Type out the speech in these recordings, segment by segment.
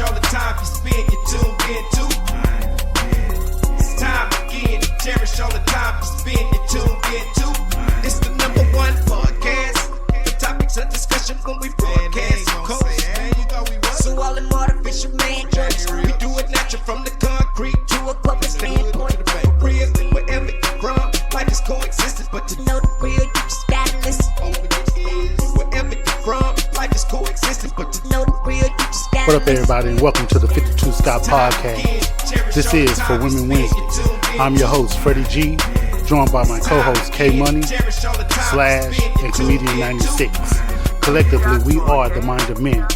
cherish all the time you spend, you tuned in to. It's time again to cherish all the time you spend, you tuned in to. It's the number one podcast. The topics of discussion when we broadcast. So all them artificial man jokes, we do it natural from the concrete to a public standpoint. Real, wherever you're from, life is coexistence, but to know the real, you just gotta listen. Wherever you're from, life is coexistence, but to know the real, you just gotta listen. What up, everybody, and welcome to the 52 Scott Podcast. This is For Women Wednesday. I'm your host, Freddie G, joined by my co-host, K Money, Slash, and Comedian 96. Collectively, we are the Mind of Men.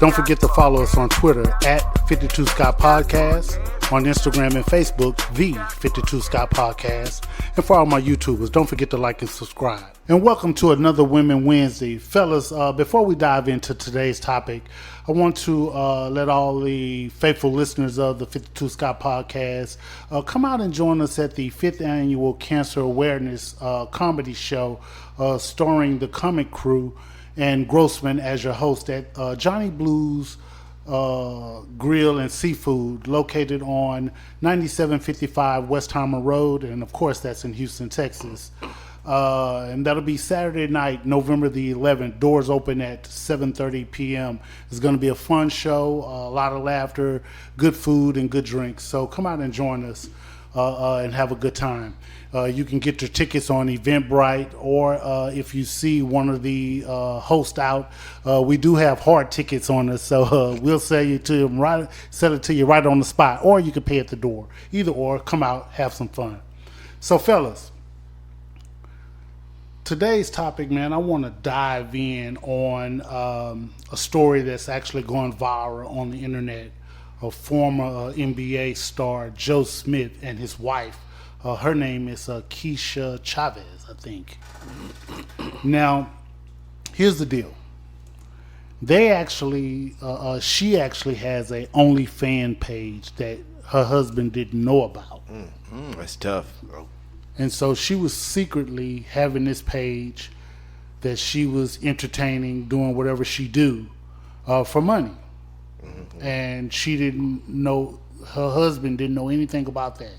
Don't forget to follow us on Twitter at 52 Scott Podcast, on Instagram and Facebook, the 52 Scott Podcast, and for all my YouTubers, don't forget to like and subscribe. And welcome to another Women Wednesday. Fellas, before we dive into today's topic, I want to let all the faithful listeners of the 52 Scott Podcast come out and join us at the 5th Annual Cancer Awareness Comedy Show, starring the Comic Crew and Grossman as your host at Johnny Blues Grill and Seafood, located on 9755 Westheimer Road, and of course that's in Houston, Texas. And that'll be Saturday night, November the 11th. Doors open at 7:30 p.m. It's going to be a fun show, a lot of laughter, good food, and good drinks. So come out and join us and have a good time. You can get your tickets on Eventbrite, or if you see one of the hosts out, we do have hard tickets on us, so we'll sell it to you right on the spot, or you can pay at the door. Either or, come out, have some fun. So, fellas, today's topic, man, I want to dive in on a story that's actually going viral on the internet. A former NBA star, Joe Smith, and his wife. Her name is Keisha Chavez, I think. Now, here's the deal. They actually, she actually has a OnlyFans page that her husband didn't know about. That's tough. And so she was secretly having this page that she was entertaining, doing whatever she do for money. And she didn't know, her husband didn't know anything about that.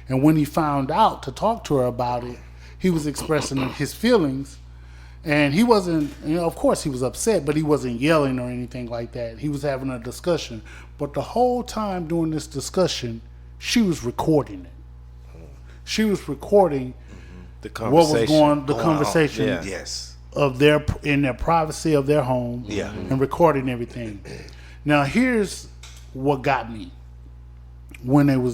And when he found out to talk to her about it, he was expressing his feelings. And he wasn't, of course he was upset, but he wasn't yelling or anything like that. He was having a discussion. But the whole time during this discussion, she was recording it. She was recording the conversation. The conversation Yes. in their privacy of their home, and recording everything. Now here's what got me. When they were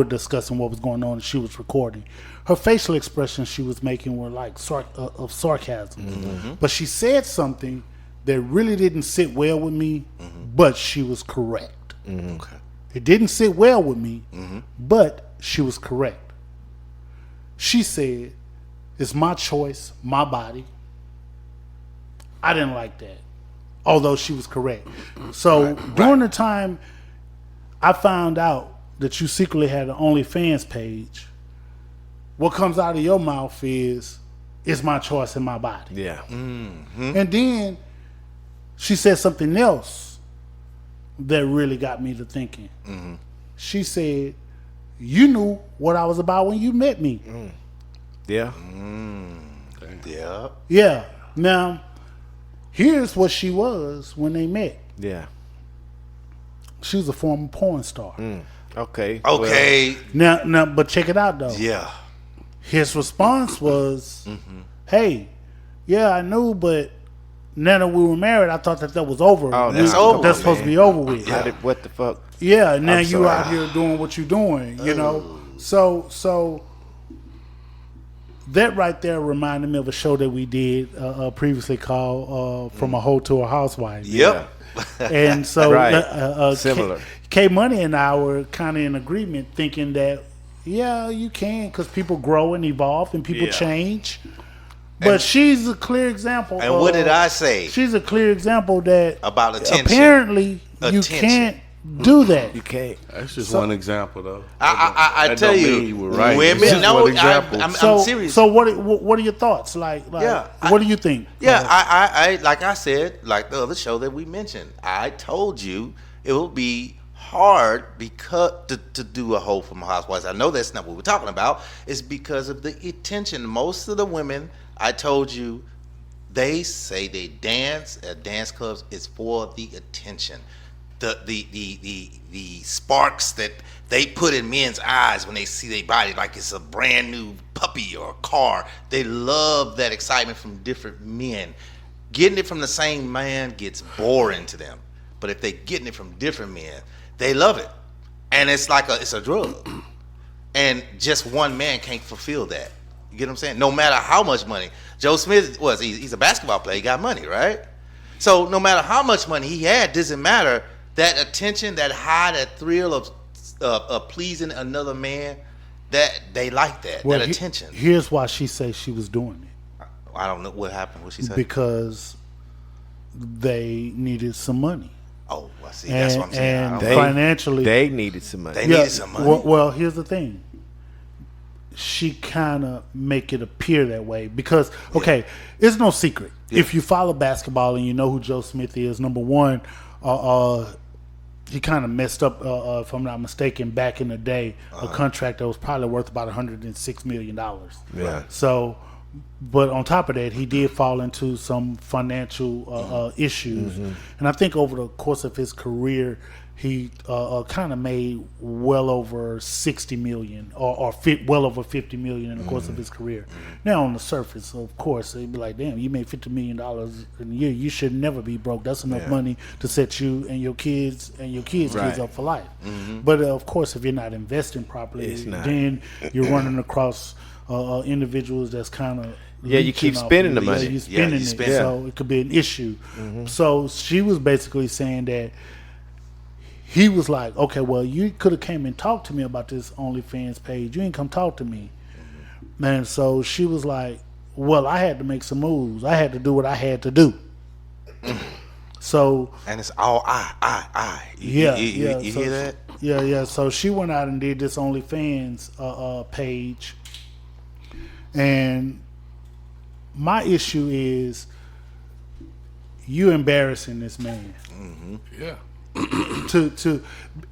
discussing what was going on and she was recording, her facial expressions she was making were like of sarcasm. But she said something that really didn't sit well with me, but she was correct. Okay. It didn't sit well with me, but she was correct. She said, "It's my choice, my body." I didn't like that. Although she was correct. So during the time I found out that you secretly had an OnlyFans page, what comes out of your mouth is, "It's my choice and my body." Yeah. And then she said something else that really got me to thinking. She said, "You knew what I was about when you met me." Yeah. Yeah. Yeah. Now, here's what she was when they met. Yeah. She was a former porn star. Okay. Okay. Now, but check it out though. Yeah. His response was, "Hey, yeah, I knew, but now that we were married, I thought that was over. Oh, that's over, That's supposed to be over with." Yeah. What the fuck? Yeah. Now I'm you sorry. out here doing what you're doing. You know. So that right there reminded me of a show that we did previously called "From a Hoe to a Housewife." Yep. And so Right. Similar. K Money and I were kind of in agreement, thinking that you can, because people grow and evolve and people change. But she's a clear example. And what did I say? She's a clear example that About attention. apparently you Attention. can't do that. You can't. That's just one example, though. I That tell don't you, mean you were right. women. It's just No, one example. I'm So, serious. so what are your thoughts? Like Yeah, what do you think? Yeah, I like I said, like the other show that we mentioned, I told you it will be hard because to do a whole from Housewives. I know that's not what we're talking about. It's because of the attention. Most of the women, I told you, they say they dance at dance clubs is for the attention. The sparks that they put in men's eyes when they see their body like it's a brand new puppy or a car. They love that excitement from different men. Getting it from the same man gets boring to them. But if they're getting it from different men, they love it. And it's like it's a drug. And just one man can't fulfill that. You get what I'm saying? No matter how much money. Joe Smith he's a basketball player, he got money, right? So no matter how much money he had, doesn't matter. That attention, that high, that thrill of pleasing another man, that they like that attention. Here's why she says she was doing it. I don't know what happened. What she said? Because they needed some money. Oh, I see. That's what I'm saying. And They- financially, They needed some money. They needed some money. Well, here's the thing. She kind of make it appear that way because, okay, it's no secret. Yeah. If you follow basketball and you know who Joe Smith is, number one, he kind of messed up, if I'm not mistaken, back in the day, a contract that was probably worth about $106 million. Yeah. So, but on top of that, he did fall into some financial issues. And I think over the course of his career, he kind of made well over 60 million or well over 50 million in the course of his career. Now on the surface, of course, they'd be like, damn, you made $50 million in a year. You should never be broke. That's enough money to set you and your kids kids up for life. But of course, if you're not investing properly, It's not. then you're running across individuals that's kind of you keep spending the money. you're spending you it, spend it. so it could be an issue. So she was basically saying that he was like, okay, well, you could have came and talked to me about this OnlyFans page. You ain't come talk to me. And so she was like, well, I had to make some moves. I had to do what I had to do. So And it's all I. You so, hear that? Yeah. So she went out and did this OnlyFans page. And my issue is you embarrassing this man. Yeah.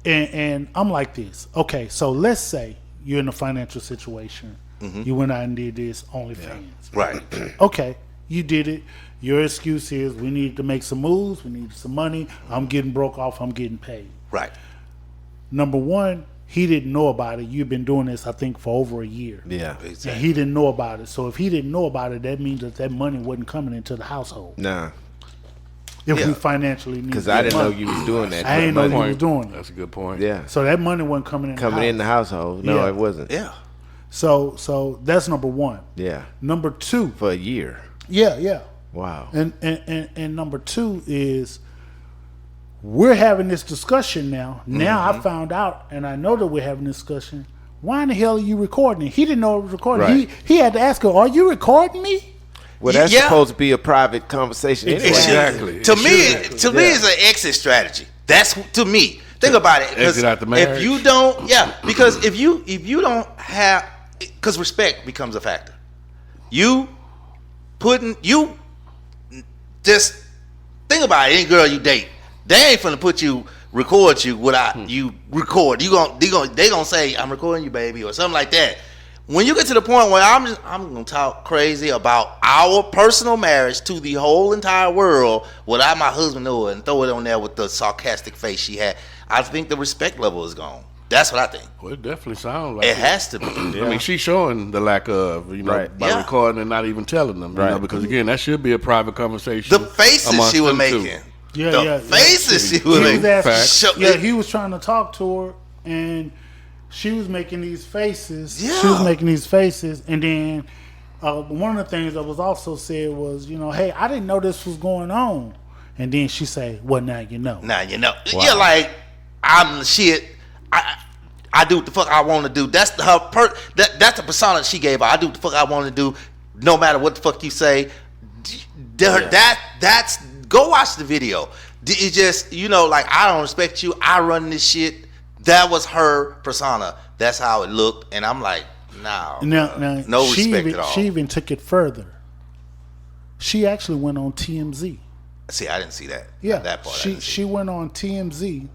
And I'm like this. Okay, so let's say you're in a financial situation. You went out and did this OnlyFans. Right. Okay, you did it. Your excuse is we need to make some moves. We need some money. I'm getting broke off. I'm getting paid. Right. Number one, he didn't know about it. You've been doing this, I think, for over a year. Yeah. And he didn't know about it. So if he didn't know about it, that means that money wasn't coming into the household. Nah. If Yeah. we financially need Because I didn't know money. you was doing that. I didn't know money. you was doing it. That's a good point. Yeah. So that money wasn't coming in. Coming in the household. No, Yeah. it wasn't. Yeah. So that's number one. Yeah. Number two. For a year. Yeah. Wow. And number two is we're having this discussion now. Now I found out, and I know that we're having this discussion. Why in the hell are you recording it? He didn't know it was recording. Right. He had to ask her, "Are you recording me?" Well, that's Yeah. supposed to be a private conversation anyway. Exactly. To me, Yeah. it's an exit strategy. That's to me. Think about it. 'cause Exit out the marriage. If you don't, because if you don't have, because respect becomes a factor. You just think about it. Any girl you date, they ain't finna record you without you record. They gonna say, "I'm recording you, baby," or something like that. When you get to the point where I'm gonna talk crazy about our personal marriage to the whole entire world without my husband know it and throw it on there with the sarcastic face she had, I think the respect level is gone. That's what I think. Well, it definitely sounds like It has to be. I mean, she's showing the lack of, Right. by Yeah. recording and not even telling them, Right. because again, that should be a private conversation. The faces amongst she was them two. making. Yeah, the yeah. faces she He was was making. asking- Fact. Show- Yeah, he was trying to talk to her, and she was making these faces. Yeah. She was making these faces, and then one of the things that was also said was, hey, I didn't know this was going on, and then she say, well, now you know. Now you know. You're like, I'm the shit. I do what the fuck I want to do. That's that's the persona she gave her. I do what the fuck I want to do, no matter what the fuck you say. That's go watch the video. It just, like, I don't respect you. I run this shit. That was her persona. That's how it looked. And I'm like, no respect at all. She even took it further. She actually went on TMZ. See, I didn't see that. Yeah, That part. she went on TMZ,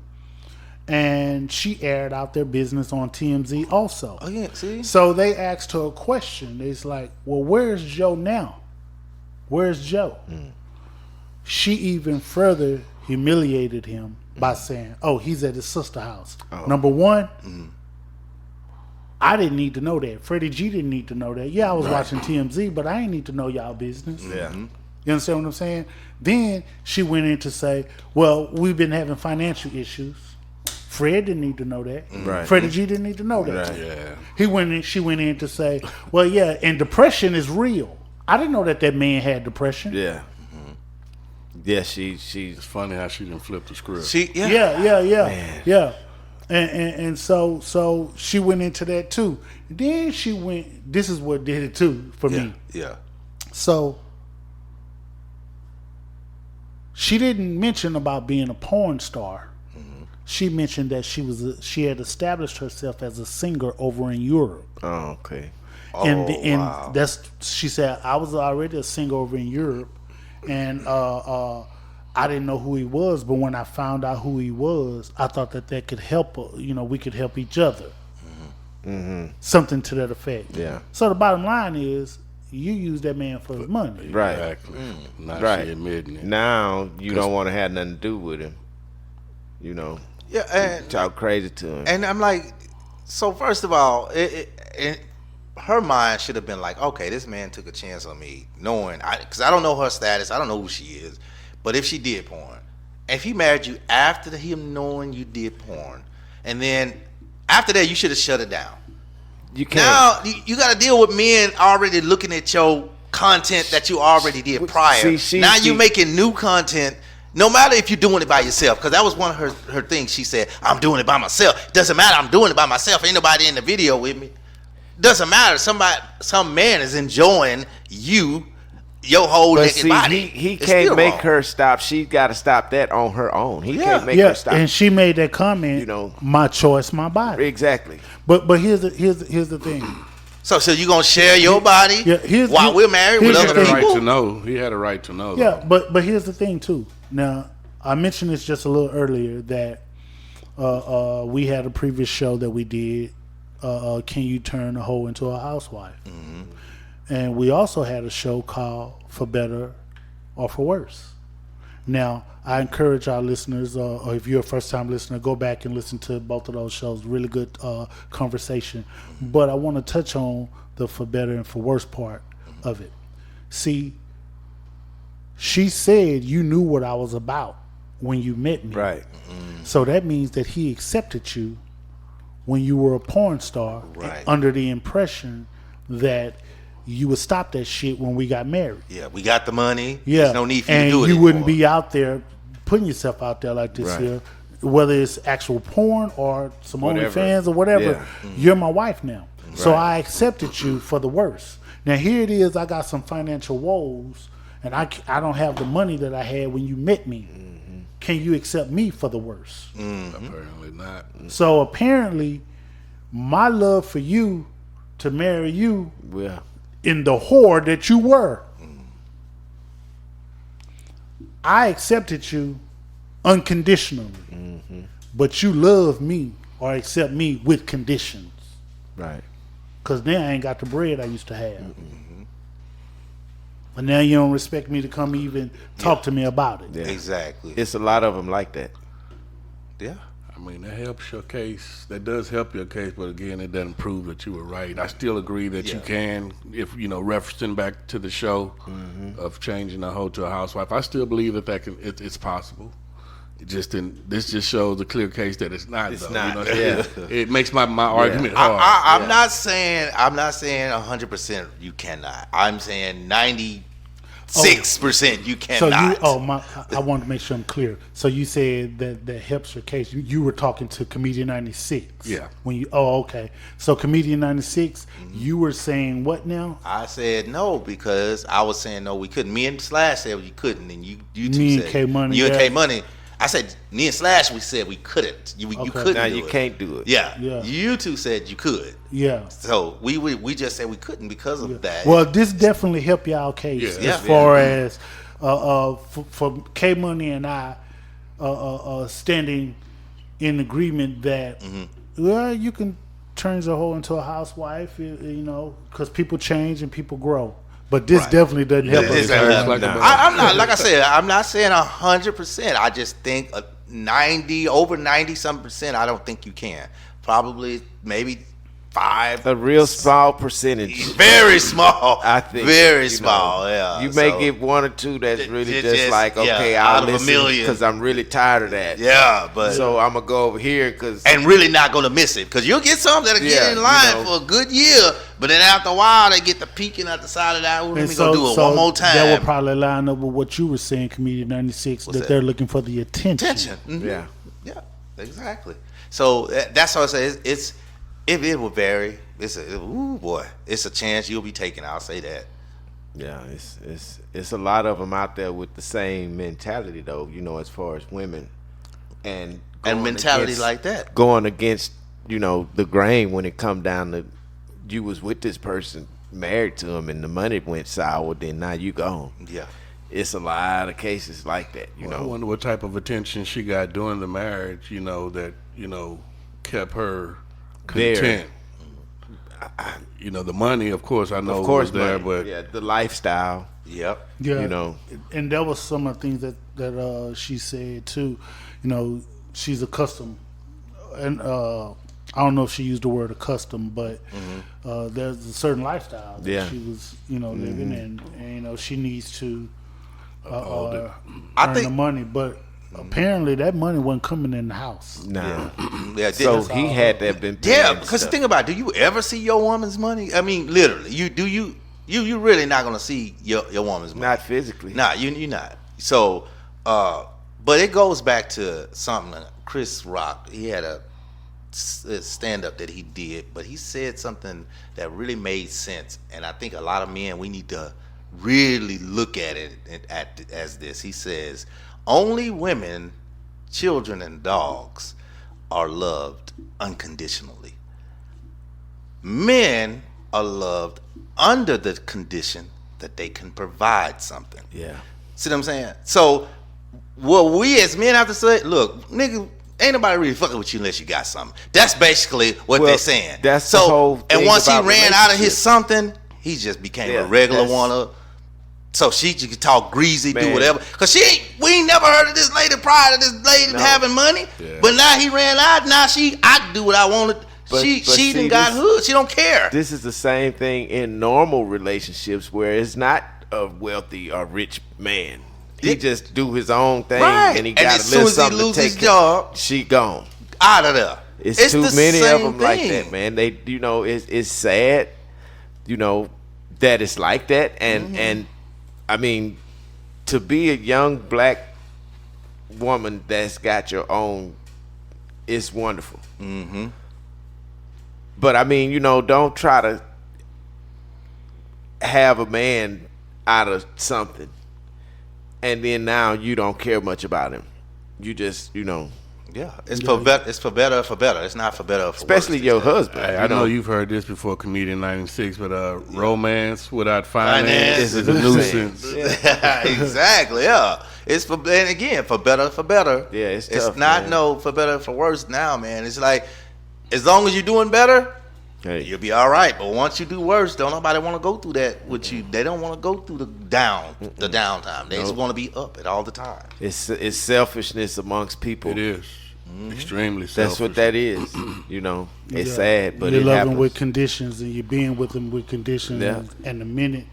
and she aired out their business on TMZ also. Oh yeah, see. So they asked her a question. It's like, well, where's Joe now? Where's Joe? She even further humiliated him by saying, "Oh, he's at his sister's house." Number one, I didn't need to know that. Freddie G didn't need to know that. Yeah, I was watching TMZ, but I ain't need to know y'all business. Yeah. You understand what I'm saying? Then she went in to say, well, we've been having financial issues. Fred didn't need to know that. Right. Freddie G didn't need to know that. Right. Yeah. She went in to say, well, yeah, and depression is real. I didn't know that man had depression. Yeah. Yeah, she's It's funny how she didn't flip the script. Yeah. And so she went into that too. Then she went, this is what did it too for me. Yeah. So she didn't mention about being a porn star. She mentioned that she had established herself as a singer over in Europe. Oh, okay. And she said, I was already a singer over in Europe, and I didn't know who he was, but when I found out who he was, I thought that could help, we could help each other. Something to that effect. Yeah. So the bottom line is, you use that man for his money. Right. Exactly. Now Right. she admitting it. Now you don't want to have nothing to do with him. Yeah, and Talk crazy to him. And I'm like, so first of all, her mind should have been like, okay, this man took a chance on me, knowing, because I don't know her status, I don't know who she is, but if she did porn, if he married you after him knowing you did porn, and then after that, you should have shut it down. You can't. Now you got to deal with men already looking at your content that you already did prior. Now you making new content. No matter if you're doing it by yourself, because that was one of her things. She said, I'm doing it by myself. Doesn't matter, I'm doing it by myself. Ain't nobody in the video with me. Doesn't matter. Some man is enjoying your whole naked body. He It's can't still make wrong. her stop. She's got to stop that on her own. He can't make her stop. And she made that comment, my choice, my body. Exactly. But here's the thing. So you gonna share your body while we're married with He other had a right people? to know. He had a right to know. Yeah, but here's the thing too. Now, I mentioned this just a little earlier that we had a previous show that we did. Can you turn a hoe into a housewife? And we also had a show called For Better or For Worse. Now, I encourage our listeners, or if you're a first-time listener, go back and listen to both of those shows. Really good conversation. But I want to touch on the For Better and For Worse part of it. See, she said you knew what I was about when you met me. Right. So that means that he accepted you when you were a porn star, Right. under the impression that you would stop that shit when we got married. Yeah, we got the money. Yeah. There's no need for you and to do it you wouldn't anymore. be out there putting yourself out there like this Right. here, whether it's actual porn or some Whatever. OnlyFans or whatever. Yeah. You're my wife now. So Right. I accepted you for the worst. Now here it is, I got some financial woes, and I don't have the money that I had when you met me. Can you accept me for the worst? Apparently not. So apparently, my love for you to marry you Well, in the whore that you were, I accepted you unconditionally, but you love me or accept me with conditions. right. Because now I ain't got the bread I used to have. But now you don't respect me to come even talk to me about it. Yeah. Exactly. It's a lot of them like that. Yeah. I mean, that helps your case. That does help your case, but again, it doesn't prove that you were right. I still agree that you can, if referencing back to the show of changing a hoe to a housewife. I still believe that it's possible. It just didn't. This just shows a clear case that it's not. It's though. not, It makes my argument hard. I'm not saying 100% you cannot. I'm saying 96% you So cannot. I want to make sure I'm clear. So you said that helps your case. You were talking to Comedian 96. Yeah. When you okay. So Comedian 96, you were saying what now? I said no because I was saying no, we couldn't. Me and Slash said we couldn't, and you two Me and said K-Money, You and yeah. K Money. I said, me and Slash, we said we couldn't. You couldn't. Now do you it. can't do it. Yeah. Yeah. You two said you could. Yeah. So we just said we couldn't because of that. Well, this definitely helped y'all case Yeah. as far as for K Money and I standing in agreement that well, you can turn your hoe into a housewife, you know, because people change and people grow. But this definitely doesn't help us. I'm not, like I said, I'm not saying 100%. I just think 90% I don't think you can. Probably maybe 5. A real small percentage. Very small. I think. Very small. Yeah. You may get 1 or 2 that's really just just like, okay, yeah, I'll out of a listen million. because I'm really tired of that. Yeah, but So I'm gonna go over here because and really not gonna miss it because you'll get some that'll Yeah, get in line you know. for a good year, but then after a while they get the peeking at the side of that. Well, let And me go do it one more time. That will probably line up with what you were saying, Comedian 96, that they're looking for the attention. Mhm. yeah. Yeah, exactly. So that's what I say. It's if it will vary. It's a chance you'll be taking. I'll say that. Yeah, it's a lot of them out there with the same mentality though, you know, as far as women and going mentality against- like that. going against, you know, the grain when it come down to you was with this person, married to him, and the money went sour. Then now you gone. Yeah. It's a lot of cases like that, you I know. wonder what type of attention she got during the marriage, you know, that, you know, kept her There. content. You know, the money, of course, I know Of course, was there, money. but yeah, the lifestyle. Yep. Yeah, You know. and that was some of the things that she said too. You know, she's accustomed, and I don't know if she used the word accustomed, but there's a certain lifestyle that she was, you know, living in, and you know, she needs to earn the money, but apparently that money wasn't coming in the house. Nah. Yeah. So did- he had that been paying yeah. Because stuff. think about it. Do you ever see your woman's money? I mean, literally. You really not gonna see your woman's money. Not physically. Nah, you're not. So, but it goes back to something. Chris Rock, he had a stand up that he did, but he said something that really made sense, and I think a lot of men, we need to really look at it as this. He says, only women, children, and dogs are loved unconditionally. Men are loved under the condition that they can provide something. Yeah. See what I'm saying? So, what we as men have to say, look, nigga, ain't nobody really fucking with you unless you got something. That's basically what Well, they're saying. that's so, the whole and thing once he about ran out of his relationships. something, he just became Yeah, a regular that's- one. So she could talk greasy, do Man. whatever. Cause we ain't never heard of this lady prior to this lady No. having money. Yeah. But now he ran out. Now I can do what I wanted. But She see, done got this- hood. She don't care. This is the same thing in normal relationships where it's not a wealthy or rich man. He just do his own thing, Right. and he And got as a soon little as he something to lose take his care- job- She gone. Out of there. It's too the many of same them like thing. that, man. They, you know, it's sad, you know, that it's like that, and I mean, to be a young black woman that's got your own, it's wonderful. Mm-hmm. But I mean, you know, don't try to have a man out of something, and then now you don't care much about him. You just, you know, Yeah, it's for better. It's for better. It's not for better. Or for especially worse. your husband. Hey, you I know you've heard this before, Comedian 96, but romance without Finance finance is a is nuisance. Exactly. Yeah, it's for, and again, for better. Yeah, it's tough, not man. no for better for worse now, man. It's like as long as you're doing better, Hey. you'll be all right. But once you do worse, don't nobody want to go through that with you. They don't want to go through the downtime. They just want to be up it all the time. It's selfishness amongst people. It is. Extremely selfish. That's what that is. You know, it's Yeah. sad, but you're it loving happens. with conditions, and you're being with him with conditions. Yeah. And the minute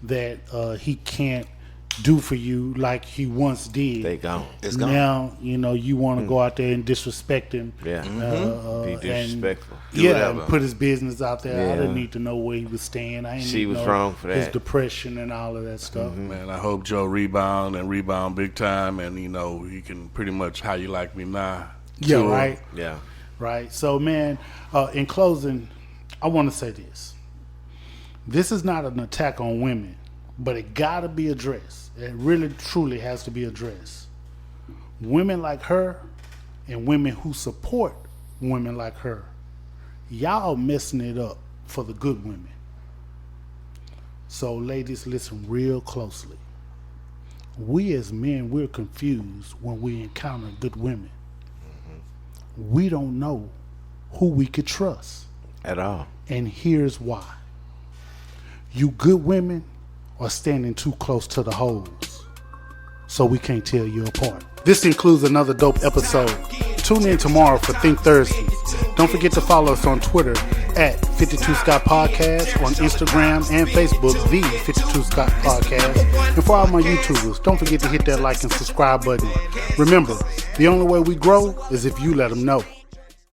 that he can't do for you like he once did, They gone. It's gone. now you know you want to go out there and disrespect him. Yeah. Be and- disrespectful. Do yeah, whatever. and put his business out there. I Yeah. didn't need to know where he was staying. I didn't She need to was know wrong for his that. depression and all of that stuff. Man, I hope Joe rebound big time, and you know he can pretty much How You Like Me Now. Yeah, tour. right. Yeah. Right. So, man, in closing, I want to say this. This is not an attack on women, but it got to be addressed. It really, truly has to be addressed. Women like her and women who support women like her, y'all messing it up for the good women. So ladies, listen real closely. We as men, we're confused when we encounter good women. We don't know who we could trust. At all. And here's why. You good women are standing too close to the hoes, so we can't tell you apart. This includes another dope episode. Tune in tomorrow for Think Thursdays. Don't forget to follow us on Twitter at 52 Scott Podcast, on Instagram and Facebook, the 52 Scott Podcast. And for all my YouTubers, don't forget to hit that like and subscribe button. Remember, the only way we grow is if you let them know.